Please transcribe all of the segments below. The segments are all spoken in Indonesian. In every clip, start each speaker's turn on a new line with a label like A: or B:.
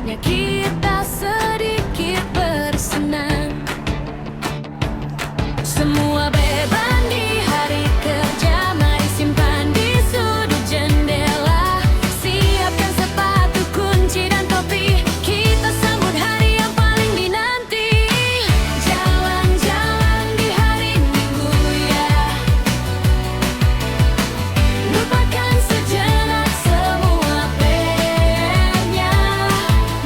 A: saatnya kita sedikit bersenang. Semua beban di hari kerja mari simpan di sudut jendela. Siapkan sepatu, kunci dan topi, kita sambut hari yang paling dinanti. Jalan-jalan di hari Minggu ya, lupakan sejenak semua PR-nya.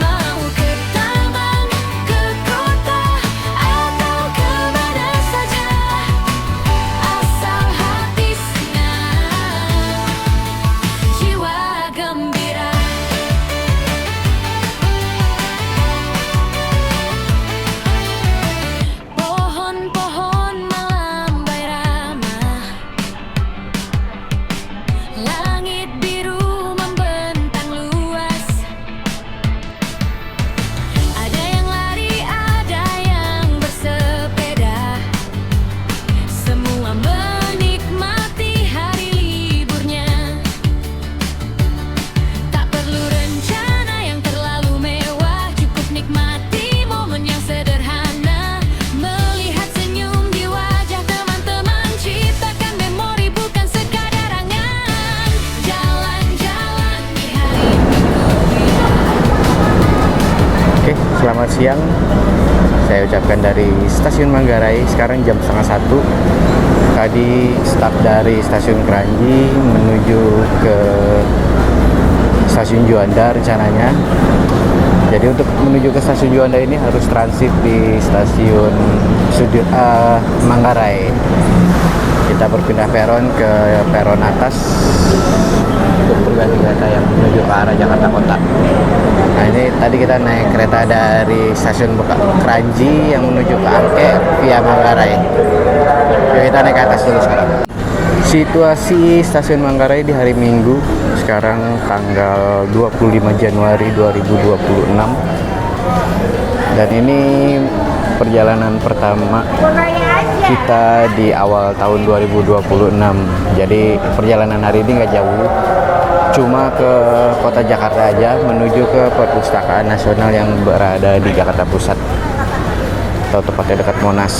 A: Mau ke taman, ke kota, atau kemana saja, asal hati senang, jiwa gembira. Pohon-pohon melambai ramah, langit biru membentang luas. Ada yang lari, ada yang bersepeda, semua menikmati hari liburnya. Tak perlu rencana yang terlalu mewah, cukup nikmati momen yang sederhana. Melihat senyum di wajah teman-teman, ciptakan memori bukan sekadar angan. Jalan-jalan di hari Minggu ya.
B: Oke, selamat siang. Saya ucapkan dari Stasiun Manggarai. Sekarang jam setengah 1. Tadi start dari Stasiun Kranji menuju ke Stasiun Juanda rencananya. Jadi untuk menuju ke Stasiun Juanda ini harus transit di Stasiun Manggarai. Kita berpindah peron ke peron atas untuk berganti kereta yang menuju ke arah Jakarta Kota. Nah, ini tadi kita naik kereta dari Stasiun Kranji yang menuju ke Angke via Manggarai. Yuk kita naik ke atas dulu sekarang. Situasi Stasiun Manggarai di hari Minggu sekarang tanggal 25 Januari 2026. Dan ini perjalanan pertama kita di awal tahun 2026. Jadi perjalanan hari ini nggak jauh, cuma ke kota Jakarta aja, menuju ke Perpustakaan Nasional yang berada di Jakarta Pusat, atau tepatnya dekat Monas.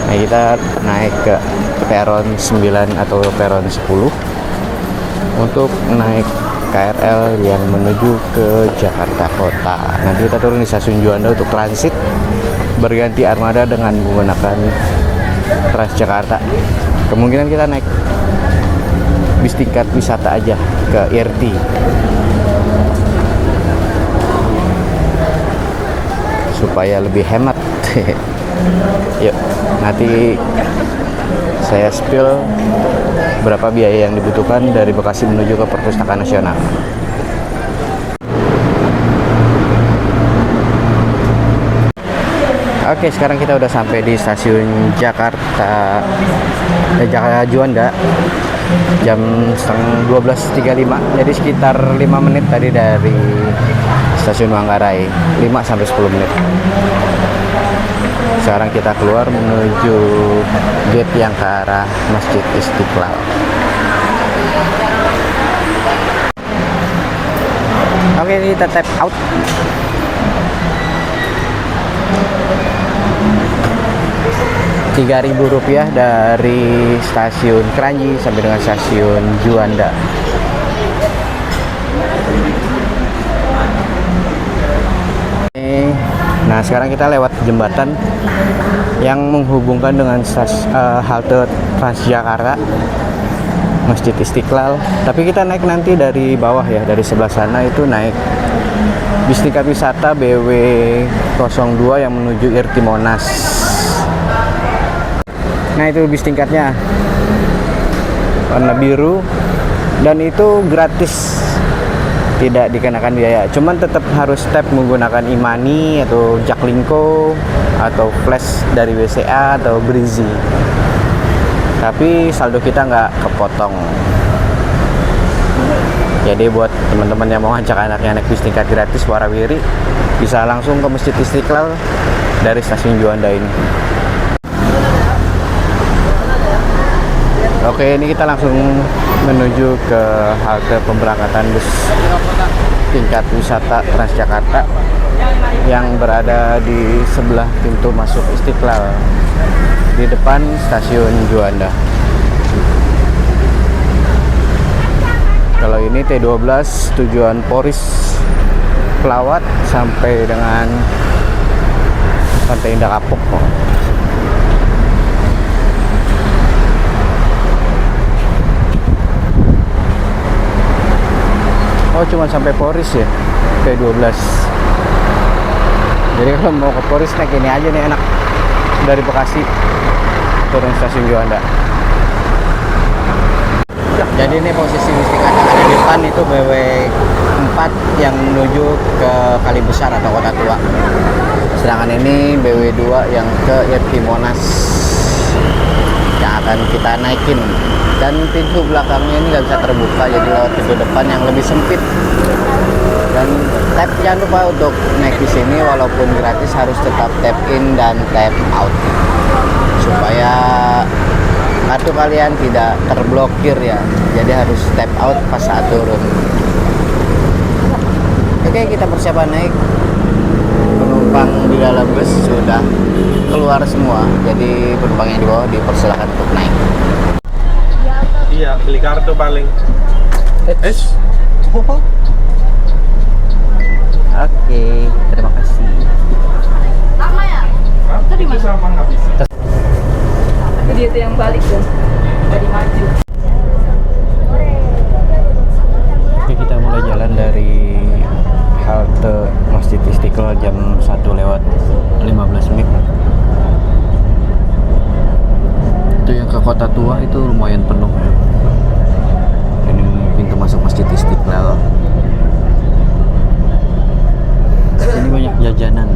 B: Nah, kita naik ke peron 9 atau peron 10 untuk naik KRL yang menuju ke Jakarta Kota. Nanti kita turun di Stasiun Juanda untuk transit berganti armada dengan menggunakan Transjakarta. Kemungkinan kita naik bis tingkat wisata aja ke IRT supaya lebih hemat. Yuk, nanti saya spill berapa biaya yang dibutuhkan dari Bekasi menuju ke Perpustakaan Nasional. Oke, sekarang kita udah sampai di Stasiun Jakarta Juanda jam 12.35. Jadi sekitar 5 menit tadi dari Stasiun Manggarai, 5 sampai 10 menit. Sekarang kita keluar menuju gate yang ke arah Masjid Istiqlal. Oke, kita tap out. Rp3.000 dari Stasiun Kranji sampai dengan Stasiun Juanda. Nah, sekarang kita lewat jembatan yang menghubungkan dengan halte Transjakarta Masjid Istiqlal. Tapi kita naik nanti dari bawah ya, dari sebelah sana itu naik bis tingkat wisata BW02 yang menuju IRT Monas. Nah, itu bis tingkatnya warna biru dan itu gratis, tidak dikenakan biaya. Cuman tetap harus tap menggunakan e-money atau Jaklingko atau flash dari WCA atau Brizi. Tapi saldo kita nggak kepotong. Jadi buat teman-teman yang mau ngajak anaknya naik bis tingkat gratis warawiri, bisa langsung ke Masjid Istiqlal dari Stasiun Juanda ini. Oke, ini kita langsung menuju ke halte pemberangkatan bus tingkat wisata Transjakarta yang berada di sebelah pintu masuk Istiqlal di depan stasiun Juanda. Kalau ini T12 tujuan Poris Pelawat sampai dengan Pantai Indah Kapuk. Oh, cuma sampai Poris ya, T12. Jadi kalau mau ke Poris naik ini aja nih, enak. Dari Bekasi turun stasiun Juanda. Jadi ini posisi Gusti Kacang ada di depan, itu BW 4 yang menuju ke Kali Besar atau Kota Tua. Sedangkan ini BW 2 yang ke IRT Monas yang akan kita naikin. Dan pintu belakangnya ini nggak bisa terbuka, jadi lewat pintu depan yang lebih sempit. Dan jangan lupa untuk naik di sini walaupun gratis harus tetap tap in dan tap out supaya kartu kalian tidak terblokir ya. Jadi harus tap out pas saat turun. Oke, kita persiapan naik. Penumpang di dalam bus sudah keluar semua, jadi penumpang yang di bawah dipersilakan untuk naik.
C: Iya, beli kartu paling.
B: Oke, terima kasih.
D: Lama ya?
C: Itu di mana? Sama nggak bisa.
D: Jadi itu yang balik tuh dari maju.
B: Oke, kita mulai jalan dari halte Masjid Istiqlal jam 1 lewat 15 menit. Itu yang ke Kota Tua itu lumayan penuh. Ini pintu masuk Masjid Istiqlal. Ini banyak jajanan.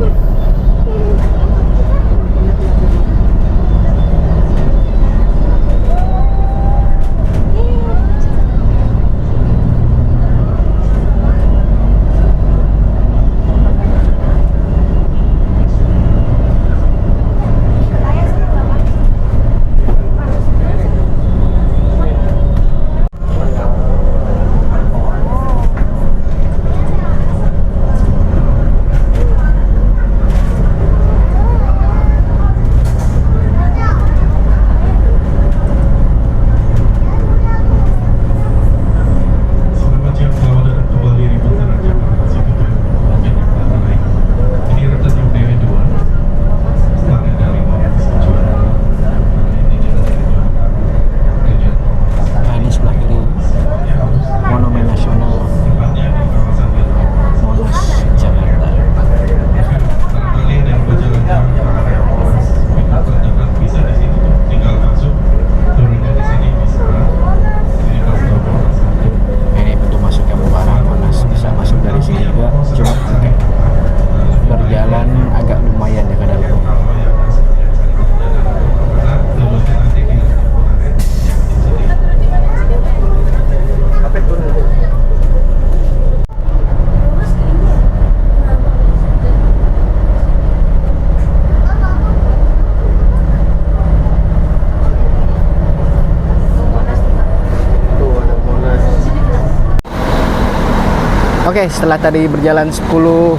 B: Oke, setelah tadi berjalan 10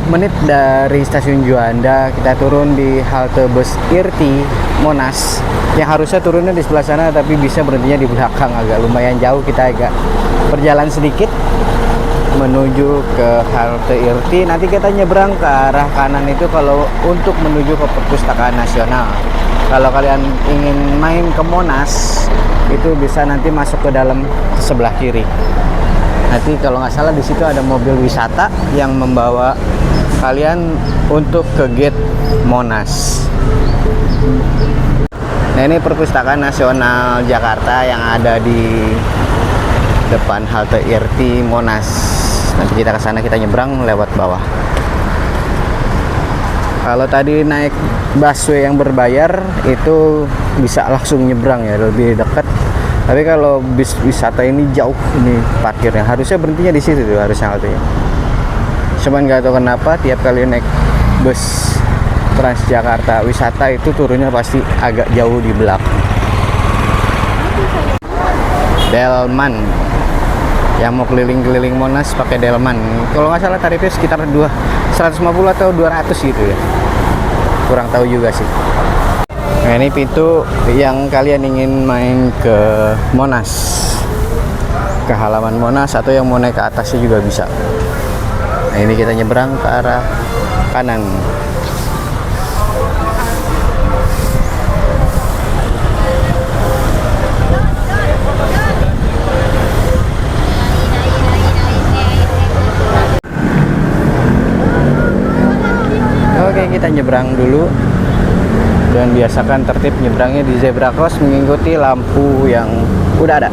B: menit dari stasiun Juanda, kita turun di halte bus IRT Monas. Yang harusnya turunnya di sebelah sana, tapi bisa berhentinya di belakang, agak lumayan jauh. Kita agak berjalan sedikit menuju ke halte IRT. Nanti kita nyebrang ke arah kanan itu kalau untuk menuju ke Perpustakaan Nasional. Kalau kalian ingin main ke Monas, itu bisa nanti masuk ke dalam sebelah kiri. Nanti kalau nggak salah di situ ada mobil wisata yang membawa kalian untuk ke gate Monas. Nah, ini Perpustakaan Nasional Jakarta yang ada di depan halte IRT Monas. Nanti kita ke sana, kita nyebrang lewat bawah. Kalau tadi naik busway yang berbayar itu bisa langsung nyebrang ya, lebih dekat. Tapi kalau bis wisata ini jauh, ini parkirnya harusnya berhentinya di situ tuh, harusnya haltenya. Cuman nggak tahu kenapa tiap kali naik bus Transjakarta wisata itu turunnya pasti agak jauh di belakang. Delman. yang mau keliling-keliling Monas pakai delman. Kalau nggak salah tarifnya sekitar 150 atau 200 gitu ya, kurang tahu juga sih. Nah, ini pintu yang kalian ingin main ke Monas, ke halaman Monas, atau yang mau naik ke atasnya juga bisa. Nah, ini kita nyebrang ke arah kanan. Oke, kita nyebrang dulu, dan biasakan tertib nyebrangnya di zebra cross mengikuti lampu yang udah ada.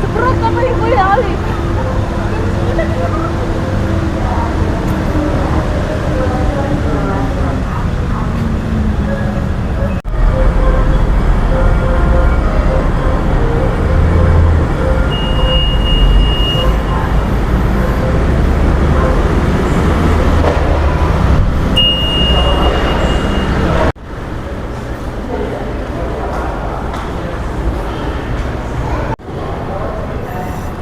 D: Seperut apa ibu ya Ali?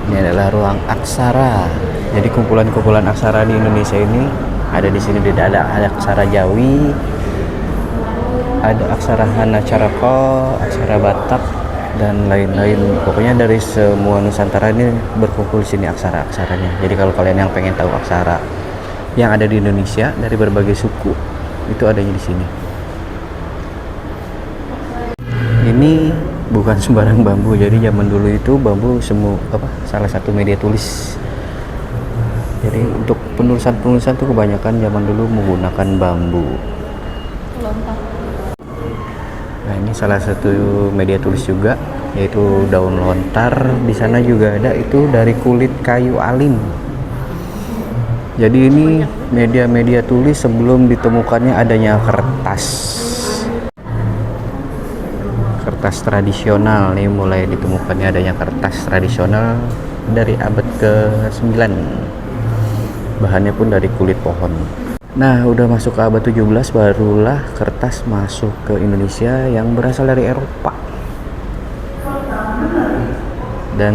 B: Ini adalah ruang aksara. Jadi kumpulan-kumpulan aksara di Indonesia ini ada di sini. Ada aksara Jawi, ada aksara Hanacaraka, aksara Batak, dan lain-lain. Pokoknya dari semua Nusantara ini berkumpul di sini aksara-aksaranya. Jadi kalau kalian yang pengen tahu aksara yang ada di Indonesia dari berbagai suku, itu adanya di sini. Ini bukan sembarang bambu. Jadi zaman dulu itu bambu salah satu media tulis. Jadi untuk penulisan tuh kebanyakan zaman dulu menggunakan bambu.
D: Lontar.
B: Nah, ini salah satu media tulis juga, yaitu daun lontar. Di sana juga ada, itu dari kulit kayu alin. Jadi ini media tulis sebelum ditemukannya adanya kertas tradisional. Nih mulai ditemukannya adanya kertas tradisional dari abad ke-9. Bahannya pun dari kulit pohon. Nah, udah masuk ke abad 17 barulah kertas masuk ke Indonesia yang berasal dari Eropa. Dan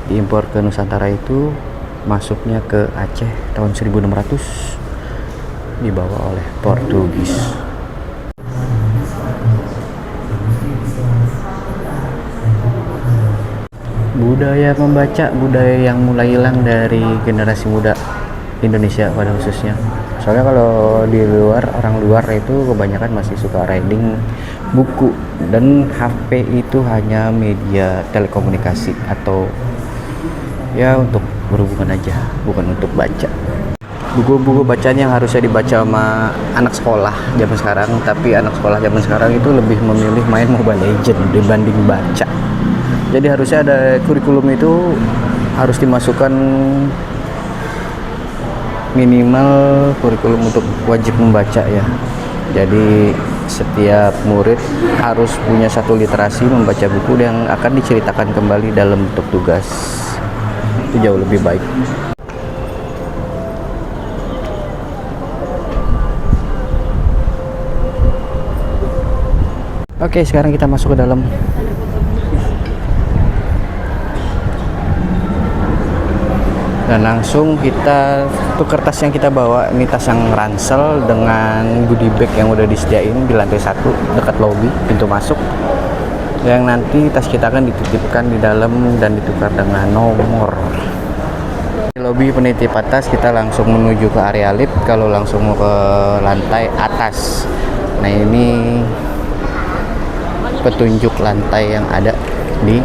B: diimpor ke Nusantara itu masuknya ke Aceh tahun 1600, dibawa oleh Portugis. Budaya membaca, budaya yang mulai hilang dari generasi muda Indonesia pada khususnya. Soalnya kalau di luar, orang luar itu kebanyakan masih suka reading buku, dan HP itu hanya media telekomunikasi atau ya untuk berhubungan aja, bukan untuk baca. Buku-buku bacaan yang harusnya dibaca sama anak sekolah zaman sekarang, tapi anak sekolah zaman sekarang itu lebih memilih main Mobile Legends dibanding baca. Jadi harusnya ada kurikulum itu harus dimasukkan minimal kurikulum untuk wajib membaca ya. Jadi setiap murid harus punya satu literasi membaca buku yang akan diceritakan kembali dalam bentuk tugas. Itu jauh lebih baik. Oke, sekarang kita masuk ke dalam. Dan langsung kita tuh kertas yang kita bawa, ini tas yang ransel dengan goodie bag yang udah disediain di lantai 1 dekat lobby pintu masuk, yang nanti tas kita akan dititipkan di dalam dan ditukar dengan nomor. Di lobby penitipan tas kita langsung menuju ke area lift kalau langsung mau ke lantai atas. Nah, ini petunjuk lantai yang ada di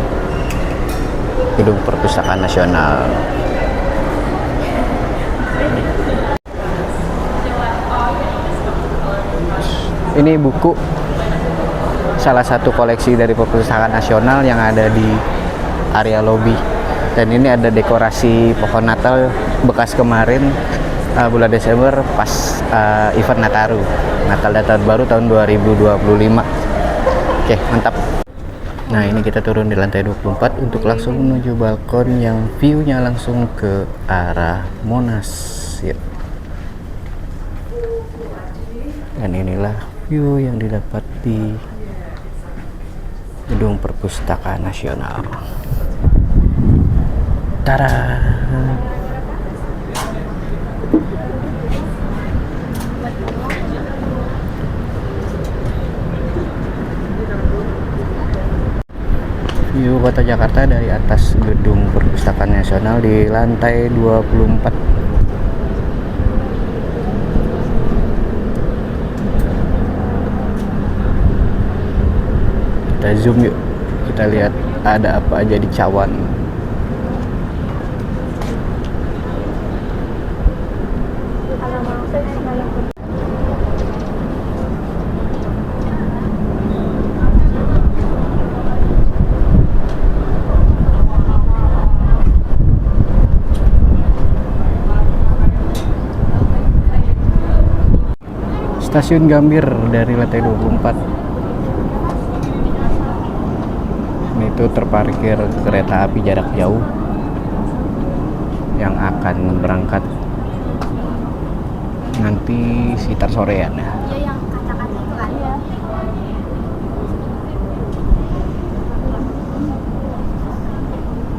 B: Gedung Perpustakaan Nasional. Ini buku salah satu koleksi dari Perpustakaan Nasional yang ada di area lobby. Dan ini ada dekorasi pohon Natal bekas kemarin bulan Desember pas event Nataru, Natal dan Tahun Baru tahun 2025. Oke, mantap. Nah, ini kita turun di lantai 24 untuk langsung menuju balkon yang view-nya langsung ke arah Monas. Yuk. Dan inilah view yang didapat di Gedung Perpustakaan Nasional. Tara. View kota Jakarta dari atas Gedung Perpustakaan Nasional di lantai 24. Kita zoom yuk, kita lihat ada apa aja di cawan. Stasiun Gambir dari lantai 24. Ini tuh terparkir kereta api jarak jauh yang akan berangkat nanti sekitar sorean ya.
A: yang kaca-kaca itu kan ya.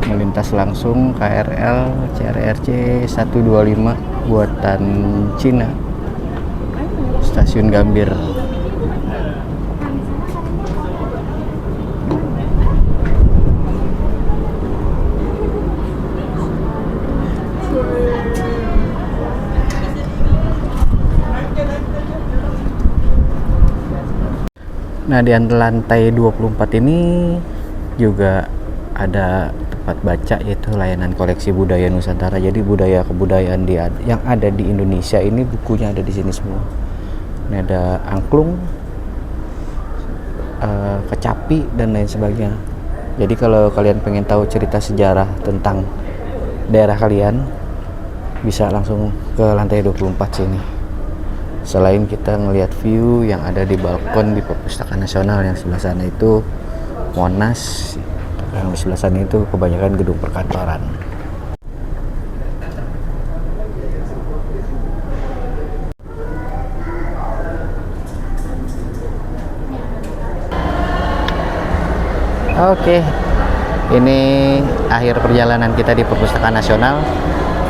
B: Melintas langsung KRL CRRC 125 buatan Cina. Stasiun Gambir. Nah, di lantai 24 ini juga ada tempat baca, yaitu layanan koleksi budaya Nusantara. Jadi budaya kebudayaan yang ada di Indonesia ini bukunya ada di sini semua. Ini ada angklung, kecapi dan lain sebagainya. Jadi kalau kalian pengen tahu cerita sejarah tentang daerah kalian, bisa langsung ke lantai 24 sini. Selain kita ngelihat view yang ada di balkon di Perpustakaan Nasional, yang sebelah sana itu Monas, yang di sebelah sana itu kebanyakan gedung perkantoran. Oke, ini akhir perjalanan kita di Perpustakaan Nasional.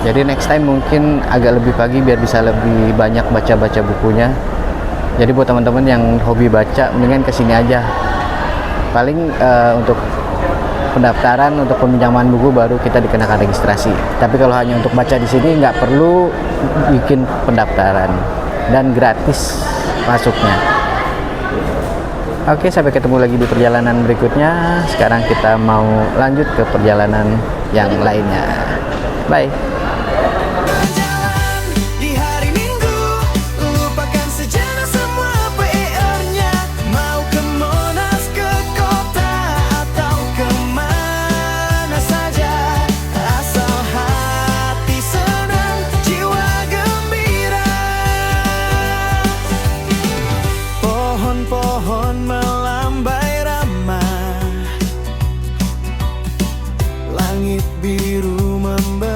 B: Jadi next time mungkin agak lebih pagi biar bisa lebih banyak baca-baca bukunya. Jadi buat teman-teman yang hobi baca, mendingan kesini aja. Paling untuk pendaftaran, untuk peminjaman buku baru kita dikenakan registrasi. Tapi kalau hanya untuk baca di sini nggak perlu bikin pendaftaran dan gratis masuknya. Oke, sampai ketemu lagi di perjalanan berikutnya. Sekarang kita mau lanjut ke perjalanan yang lainnya. Bye.
E: Jalan di hari Minggu, lupakan sejenak semua PR-nya. Mau ke Monas, ke kota, atau kemana saja, asal hati senang, jiwa gembira. Pohon-pohon melambai ramah, langit biru memberi